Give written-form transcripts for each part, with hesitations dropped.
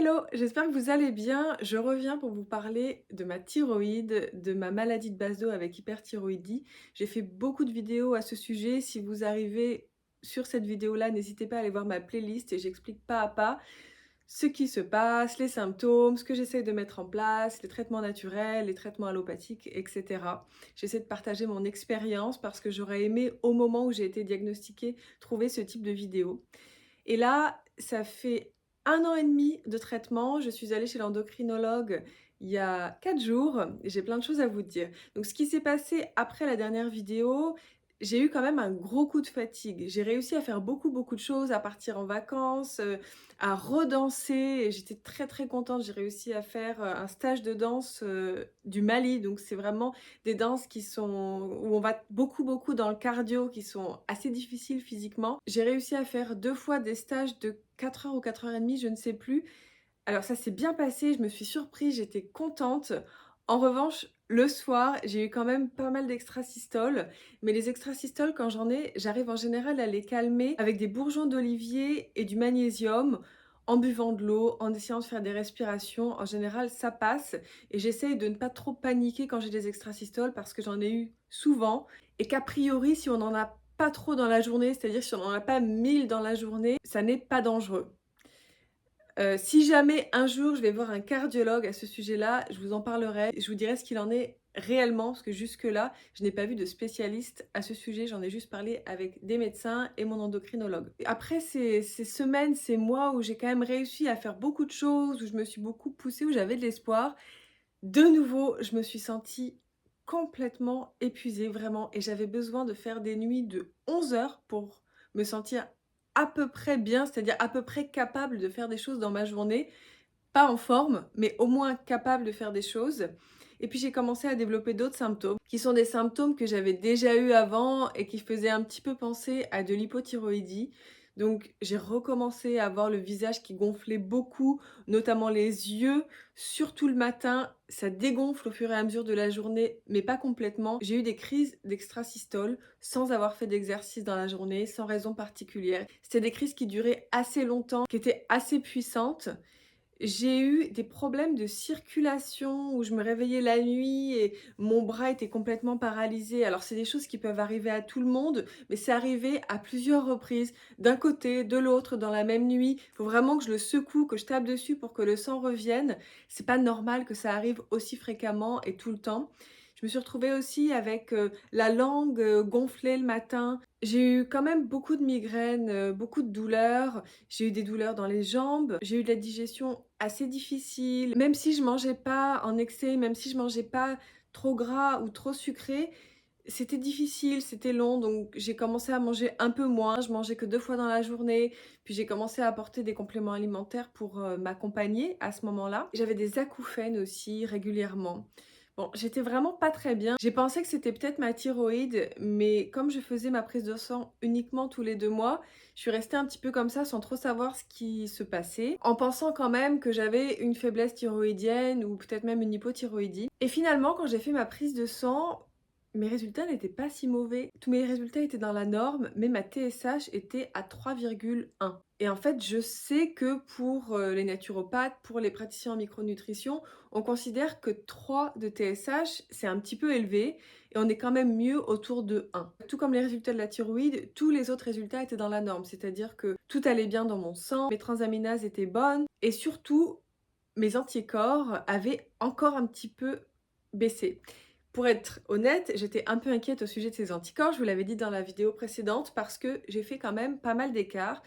Hello, j'espère que vous allez bien. Je reviens pour vous parler de ma thyroïde, de ma maladie de base d'eau avec hyperthyroïdie. J'ai fait beaucoup de vidéos à ce sujet. Si vous arrivez sur cette vidéo-là, n'hésitez pas à aller voir ma playlist et j'explique pas à pas ce qui se passe, les symptômes, ce que j'essaie de mettre en place, les traitements naturels, les traitements allopathiques, etc. J'essaie de partager mon expérience parce que j'aurais aimé, au moment où j'ai été diagnostiquée, trouver ce type de vidéo. Et là, ça fait 1 an et demi de traitement. Je suis allée chez l'endocrinologue il y a 4 jours et j'ai plein de choses à vous dire. Donc ce qui s'est passé après la dernière vidéo, j'ai eu quand même un gros coup de fatigue. J'ai réussi à faire beaucoup de choses, à partir en vacances, à redanser et j'étais très contente. J'ai réussi à faire, un stage de danse, du Mali. Donc c'est vraiment des danses qui sont où on va beaucoup dans le cardio, qui sont assez difficiles physiquement. J'ai réussi à faire 2 fois des stages de 4 heures ou 4 heures et demie, je ne sais plus. Alors ça s'est bien passé, je me suis surprise, j'étais contente. En revanche, le soir, j'ai eu quand même pas mal d'extrasystoles, mais les extrasystoles, quand j'en ai, j'arrive en général à les calmer avec des bourgeons d'olivier et du magnésium, en buvant de l'eau, en essayant de faire des respirations. En général, ça passe et j'essaye de ne pas trop paniquer quand j'ai des extrasystoles parce que j'en ai eu souvent et qu'a priori, si on n'en a pas trop dans la journée, c'est-à-dire si on n'en a pas 1000 dans la journée, ça n'est pas dangereux. Si jamais un jour je vais voir un cardiologue à ce sujet-là, je vous en parlerai. Je vous dirai ce qu'il en est réellement, parce que jusque-là, je n'ai pas vu de spécialiste à ce sujet. J'en ai juste parlé avec des médecins et mon endocrinologue. Après ces semaines, ces mois où j'ai quand même réussi à faire beaucoup de choses, où je me suis beaucoup poussée, où j'avais de l'espoir, de nouveau, je me suis sentie complètement épuisée, vraiment, et j'avais besoin de faire des nuits de 11 heures pour me sentir à peu près bien, c'est-à-dire à peu près capable de faire des choses dans ma journée. Pas en forme, mais au moins capable de faire des choses. Et puis j'ai commencé à développer d'autres symptômes, qui sont des symptômes que j'avais déjà eu avant et qui faisaient un petit peu penser à de l'hypothyroïdie. Donc j'ai recommencé à avoir le visage qui gonflait beaucoup, notamment les yeux, surtout le matin. Ça dégonfle au fur et à mesure de la journée, mais pas complètement. J'ai eu des crises d'extrasystole sans avoir fait d'exercice dans la journée, sans raison particulière. C'était des crises qui duraient assez longtemps, qui étaient assez puissantes. J'ai eu des problèmes de circulation où je me réveillais la nuit et mon bras était complètement paralysé. Alors c'est des choses qui peuvent arriver à tout le monde, mais c'est arrivé à plusieurs reprises, d'un côté, de l'autre, dans la même nuit. Il faut vraiment que je le secoue, que je tape dessus pour que le sang revienne. C'est pas normal que ça arrive aussi fréquemment et tout le temps. Je me suis retrouvée aussi avec la langue gonflée le matin. J'ai eu quand même beaucoup de migraines, beaucoup de douleurs. J'ai eu des douleurs dans les jambes, j'ai eu de la digestion assez difficile. Même si je mangeais pas en excès, même si je mangeais pas trop gras ou trop sucré, c'était difficile, c'était long, donc j'ai commencé à manger un peu moins. Je mangeais que 2 fois dans la journée, puis j'ai commencé à apporter des compléments alimentaires pour, m'accompagner à ce moment-là. J'avais des acouphènes aussi régulièrement. Bon, j'étais vraiment pas très bien. J'ai pensé que c'était peut-être ma thyroïde, mais comme je faisais ma prise de sang uniquement tous les 2 mois, je suis restée un petit peu comme ça sans trop savoir ce qui se passait, en pensant quand même que j'avais une faiblesse thyroïdienne ou peut-être même une hypothyroïdie. Et finalement, quand j'ai fait ma prise de sang, mes résultats n'étaient pas si mauvais. Tous mes résultats étaient dans la norme, mais ma TSH était à 3,1. Et en fait, je sais que pour les naturopathes, pour les praticiens en micronutrition, on considère que 3 de TSH, c'est un petit peu élevé, et on est quand même mieux autour de 1. Tout comme les résultats de la thyroïde, tous les autres résultats étaient dans la norme, c'est-à-dire que tout allait bien dans mon sang, mes transaminases étaient bonnes, et surtout, mes anticorps avaient encore un petit peu baissé. Pour être honnête, j'étais un peu inquiète au sujet de ces anticorps, je vous l'avais dit dans la vidéo précédente, parce que j'ai fait quand même pas mal d'écarts.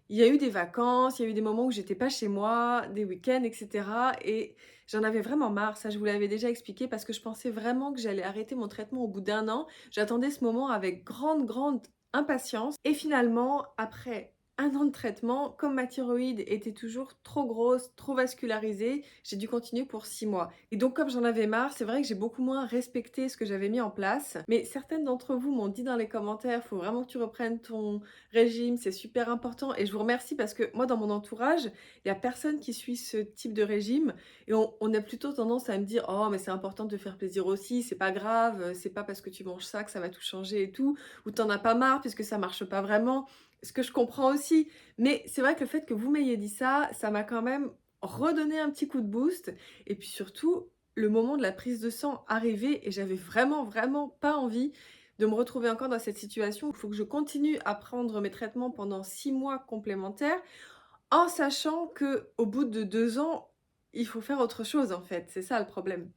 Il y a eu des vacances, il y a eu des moments où j'étais pas chez moi, des week-ends, etc. Et j'en avais vraiment marre, ça je vous l'avais déjà expliqué, parce que je pensais vraiment que j'allais arrêter mon traitement au bout d'un an. J'attendais ce moment avec grande impatience. Et finalement, après 1 an de traitement, comme ma thyroïde était toujours trop grosse, trop vascularisée, j'ai dû continuer pour 6 mois. Et donc comme j'en avais marre, c'est vrai que j'ai beaucoup moins respecté ce que j'avais mis en place. Mais certaines d'entre vous m'ont dit dans les commentaires, faut vraiment que tu reprennes ton régime, c'est super important. Et je vous remercie parce que moi dans mon entourage, il n'y a personne qui suit ce type de régime. Et on a plutôt tendance à me dire, oh mais c'est important de te faire plaisir aussi, c'est pas grave, c'est pas parce que tu manges ça que ça va tout changer et tout. Ou t'en as pas marre puisque ça marche pas vraiment. Ce que je comprends aussi. Mais c'est vrai que le fait que vous m'ayez dit ça, ça m'a quand même redonner un petit coup de boost et puis surtout, le moment de la prise de sang arrivait et j'avais vraiment, vraiment pas envie de me retrouver encore dans cette situation. Il faut que je continue à prendre mes traitements pendant 6 mois complémentaires, en sachant que au bout de 2 ans, il faut faire autre chose en fait, c'est ça le problème.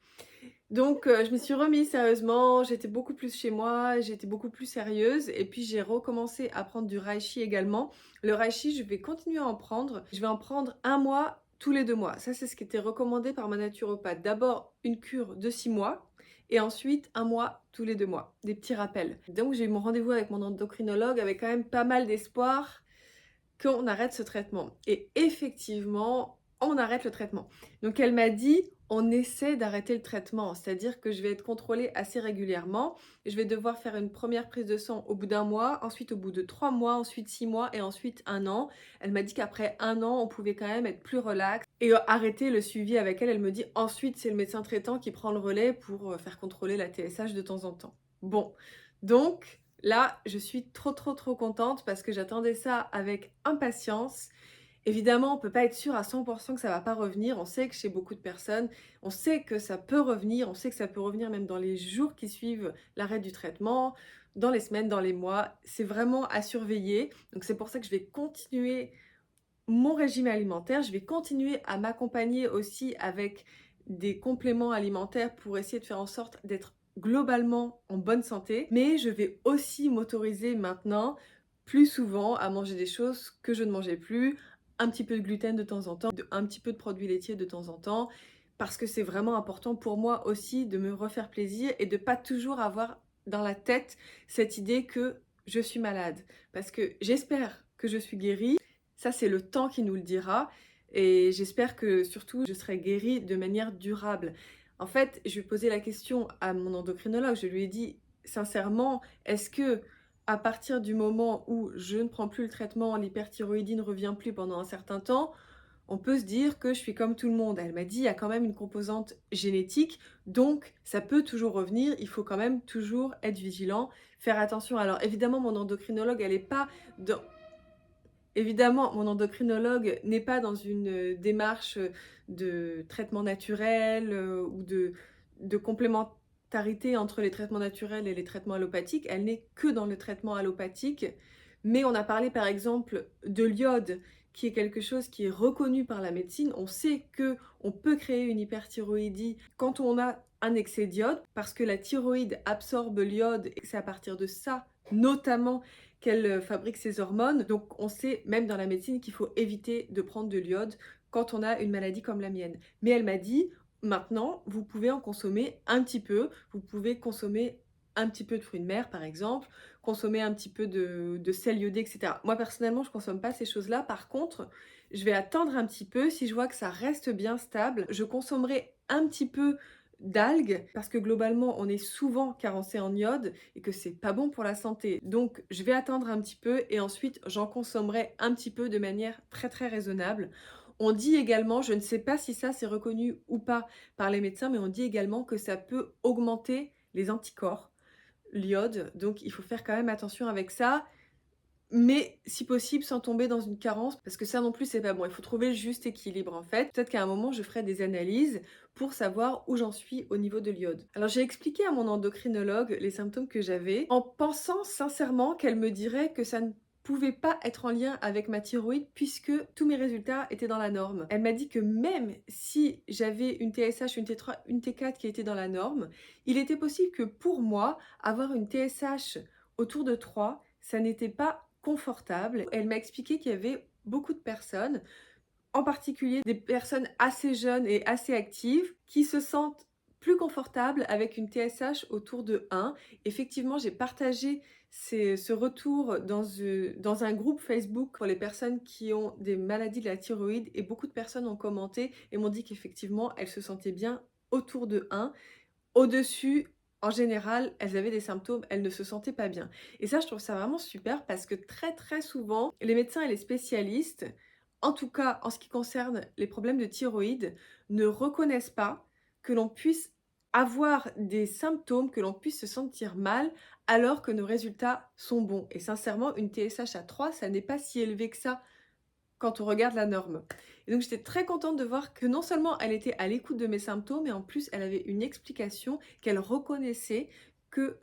Donc je me suis remise sérieusement, j'étais beaucoup plus chez moi, j'étais beaucoup plus sérieuse et puis j'ai recommencé à prendre du reishi également. Le reishi, je vais continuer à en prendre. Je vais en prendre 1 mois tous les 2 mois. Ça, c'est ce qui était recommandé par ma naturopathe. D'abord une cure de 6 mois et ensuite 1 mois tous les 2 mois. Des petits rappels. Donc j'ai eu mon rendez-vous avec mon endocrinologue avec quand même pas mal d'espoir qu'on arrête ce traitement. Et effectivement, on arrête le traitement. Donc elle m'a dit, on essaie d'arrêter le traitement, c'est-à-dire que je vais être contrôlée assez régulièrement. Je vais devoir faire une première prise de sang au bout d'1 mois, ensuite au bout de 3 mois, ensuite 6 mois et ensuite 1 an. Elle m'a dit qu'après 1 an, on pouvait quand même être plus relax et arrêter le suivi avec elle. Elle me dit ensuite, c'est le médecin traitant qui prend le relais pour faire contrôler la TSH de temps en temps. Bon, donc là, je suis trop, trop, trop contente parce que j'attendais ça avec impatience. Évidemment, on ne peut pas être sûr à 100% que ça ne va pas revenir. On sait que chez beaucoup de personnes, on sait que ça peut revenir. On sait que ça peut revenir même dans les jours qui suivent l'arrêt du traitement, dans les semaines, dans les mois. C'est vraiment à surveiller. Donc c'est pour ça que je vais continuer mon régime alimentaire. Je vais continuer à m'accompagner aussi avec des compléments alimentaires pour essayer de faire en sorte d'être globalement en bonne santé. Mais je vais aussi m'autoriser maintenant plus souvent à manger des choses que je ne mangeais plus, un petit peu de gluten de temps en temps, un petit peu de produits laitiers de temps en temps, parce que c'est vraiment important pour moi aussi de me refaire plaisir et de pas toujours avoir dans la tête cette idée que je suis malade. Parce que j'espère que je suis guérie. Ça, c'est le temps qui nous le dira et j'espère que surtout je serai guérie de manière durable. En fait, je lui ai posé la question à mon endocrinologue, je lui ai dit sincèrement, est-ce que à partir du moment où je ne prends plus le traitement, l'hyperthyroïdie ne revient plus pendant un certain temps, on peut se dire que je suis comme tout le monde. Elle m'a dit, il y a quand même une composante génétique, donc ça peut toujours revenir, il faut quand même toujours être vigilant, faire attention. Alors évidemment, mon endocrinologue, elle n'est pas dans... Évidemment, mon endocrinologue n'est pas dans une démarche de traitement naturel ou de complémentarité entre les traitements naturels et les traitements allopathiques. Elle n'est que dans le traitement allopathique. Mais on a parlé par exemple de l'iode, qui est quelque chose qui est reconnu par la médecine. On sait que on peut créer une hyperthyroïdie quand on a un excès d'iode, parce que la thyroïde absorbe l'iode et c'est à partir de ça, notamment, qu'elle fabrique ses hormones. Donc on sait même dans la médecine qu'il faut éviter de prendre de l'iode quand on a une maladie comme la mienne. Mais elle m'a dit, maintenant, vous pouvez en consommer un petit peu, vous pouvez consommer un petit peu de fruits de mer par exemple, consommer un petit peu de sel iodé, etc. Moi personnellement, je ne consomme pas ces choses-là. Par contre, je vais attendre un petit peu. Si je vois que ça reste bien stable, je consommerai un petit peu d'algues parce que globalement on est souvent carencé en iode et que c'est pas bon pour la santé. Donc je vais attendre un petit peu et ensuite j'en consommerai un petit peu de manière très très raisonnable. On dit également, je ne sais pas si ça c'est reconnu ou pas par les médecins, mais on dit également que ça peut augmenter les anticorps, l'iode, donc il faut faire quand même attention avec ça. Mais si possible, sans tomber dans une carence, parce que ça non plus, c'est pas bon. Il faut trouver le juste équilibre, en fait. Peut-être qu'à un moment, je ferai des analyses pour savoir où j'en suis au niveau de l'iode. Alors, j'ai expliqué à mon endocrinologue les symptômes que j'avais, en pensant sincèrement qu'elle me dirait que ça ne pouvait pas être en lien avec ma thyroïde puisque tous mes résultats étaient dans la norme. Elle m'a dit que même si j'avais une TSH, une T3, une T4 qui était dans la norme, il était possible que pour moi, avoir une TSH autour de 3, ça n'était pas confortable. Elle m'a expliqué qu'il y avait beaucoup de personnes, en particulier des personnes assez jeunes et assez actives, qui se sentent plus confortables avec une TSH autour de 1. Effectivement, j'ai partagé ce retour dans un groupe Facebook pour les personnes qui ont des maladies de la thyroïde et beaucoup de personnes ont commenté et m'ont dit qu'effectivement, elles se sentaient bien autour de 1. Au-dessus, en général, elles avaient des symptômes, elles ne se sentaient pas bien. Et ça, je trouve ça vraiment super parce que très très souvent, les médecins et les spécialistes, en tout cas en ce qui concerne les problèmes de thyroïde, ne reconnaissent pas que l'on puisse avoir des symptômes, que l'on puisse se sentir mal alors que nos résultats sont bons. Et sincèrement, une TSH à 3, ça n'est pas si élevé que ça quand on regarde la norme. Et donc j'étais très contente de voir que non seulement elle était à l'écoute de mes symptômes, mais en plus elle avait une explication, qu'elle reconnaissait que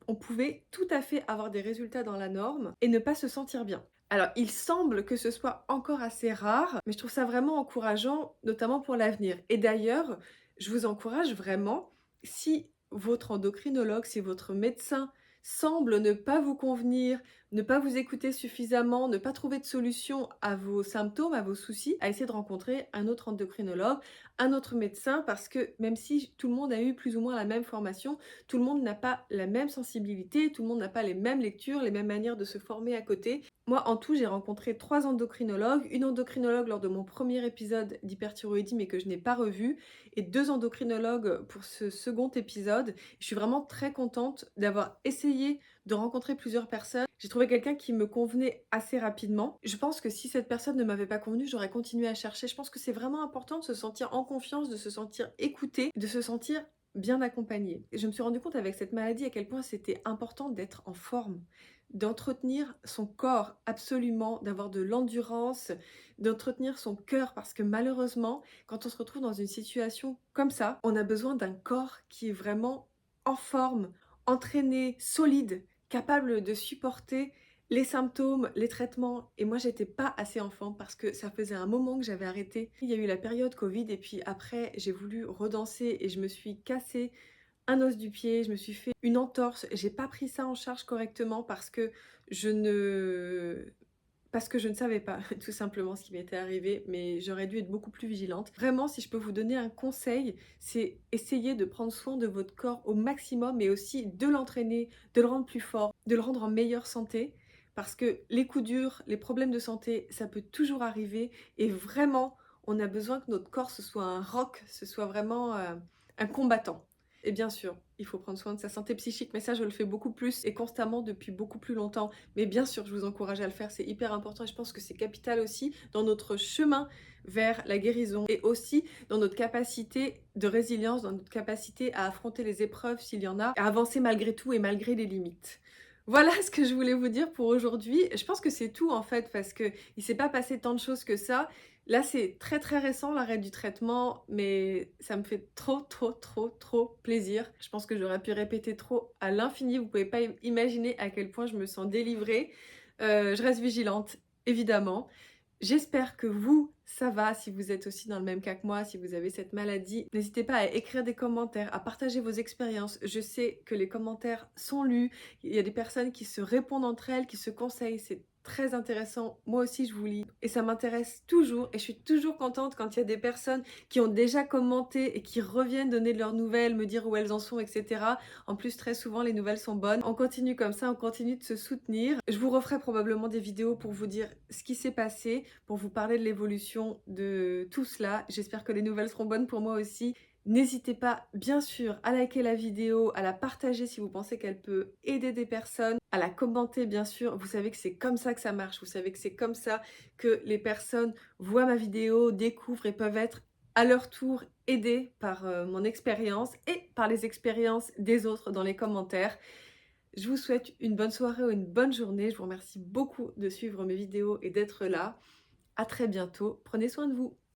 on pouvait tout à fait avoir des résultats dans la norme et ne pas se sentir bien. Alors, il semble que ce soit encore assez rare, mais je trouve ça vraiment encourageant, notamment pour l'avenir. Et d'ailleurs, je vous encourage vraiment, si votre endocrinologue, si votre médecin semble ne pas vous convenir, ne pas vous écouter suffisamment, ne pas trouver de solution à vos symptômes, à vos soucis, à essayer de rencontrer un autre endocrinologue, un autre médecin, parce que même si tout le monde a eu plus ou moins la même formation, tout le monde n'a pas la même sensibilité, tout le monde n'a pas les mêmes lectures, les mêmes manières de se former à côté. Moi, en tout, j'ai rencontré 3 endocrinologues, une endocrinologue lors de mon premier épisode d'hyperthyroïdie, mais que je n'ai pas revu, et 2 endocrinologues pour ce second épisode. Je suis vraiment très contente d'avoir essayé de rencontrer plusieurs personnes. J'ai trouvé quelqu'un qui me convenait assez rapidement. Je pense que si cette personne ne m'avait pas convenu, j'aurais continué à chercher. Je pense que c'est vraiment important de se sentir en confiance, de se sentir écouté, de se sentir bien accompagné. Je me suis rendu compte avec cette maladie à quel point c'était important d'être en forme, d'entretenir son corps absolument, d'avoir de l'endurance, d'entretenir son cœur parce que malheureusement, quand on se retrouve dans une situation comme ça, on a besoin d'un corps qui est vraiment en forme, entraîné, solide, capable de supporter les symptômes, les traitements. Et moi, j'étais pas assez en forme parce que ça faisait un moment que j'avais arrêté. Il y a eu la période Covid et puis après, j'ai voulu redanser et je me suis cassé un os du pied, je me suis fait une entorse. J'ai pas pris ça en charge correctement je ne parce que je ne savais pas tout simplement ce qui m'était arrivé, mais j'aurais dû être beaucoup plus vigilante. Vraiment, si je peux vous donner un conseil, c'est essayer de prendre soin de votre corps au maximum, mais aussi de l'entraîner, de le rendre plus fort, de le rendre en meilleure santé, parce que les coups durs, les problèmes de santé, ça peut toujours arriver, et vraiment, on a besoin que notre corps, ce soit un roc, ce soit vraiment un combattant. Et bien sûr, il faut prendre soin de sa santé psychique, mais ça, je le fais beaucoup plus et constamment depuis beaucoup plus longtemps. Mais bien sûr, je vous encourage à le faire, c'est hyper important et je pense que c'est capital aussi dans notre chemin vers la guérison et aussi dans notre capacité de résilience, dans notre capacité à affronter les épreuves s'il y en a, à avancer malgré tout et malgré les limites. Voilà ce que je voulais vous dire pour aujourd'hui. Je pense que c'est tout en fait parce que il s'est pas passé tant de choses que ça. Là, c'est très très récent l'arrêt du traitement, mais ça me fait trop trop trop trop plaisir. Je pense que j'aurais pu répéter trop à l'infini. Vous pouvez pas imaginer à quel point je me sens délivrée. Je reste vigilante, évidemment. J'espère que vous, ça va, si vous êtes aussi dans le même cas que moi, si vous avez cette maladie. N'hésitez pas à écrire des commentaires, à partager vos expériences. Je sais que les commentaires sont lus. Il y a des personnes qui se répondent entre elles, qui se conseillent. C'est très intéressant. Moi aussi, je vous lis. Et ça m'intéresse toujours. Et je suis toujours contente quand il y a des personnes qui ont déjà commenté et qui reviennent donner de leurs nouvelles, me dire où elles en sont, etc. En plus, très souvent, les nouvelles sont bonnes. On continue comme ça, on continue de se soutenir. Je vous referai probablement des vidéos pour vous dire ce qui s'est passé, pour vous parler de l'évolution de tout cela. J'espère que les nouvelles seront bonnes pour moi aussi. N'hésitez pas, bien sûr, à liker la vidéo, à la partager si vous pensez qu'elle peut aider des personnes, à la commenter, bien sûr. Vous savez que c'est comme ça que ça marche. Vous savez que c'est comme ça que les personnes voient ma vidéo, découvrent et peuvent être à leur tour aidées par mon expérience et par les expériences des autres dans les commentaires. Je vous souhaite une bonne soirée ou une bonne journée. Je vous remercie beaucoup de suivre mes vidéos et d'être là. À très bientôt. Prenez soin de vous.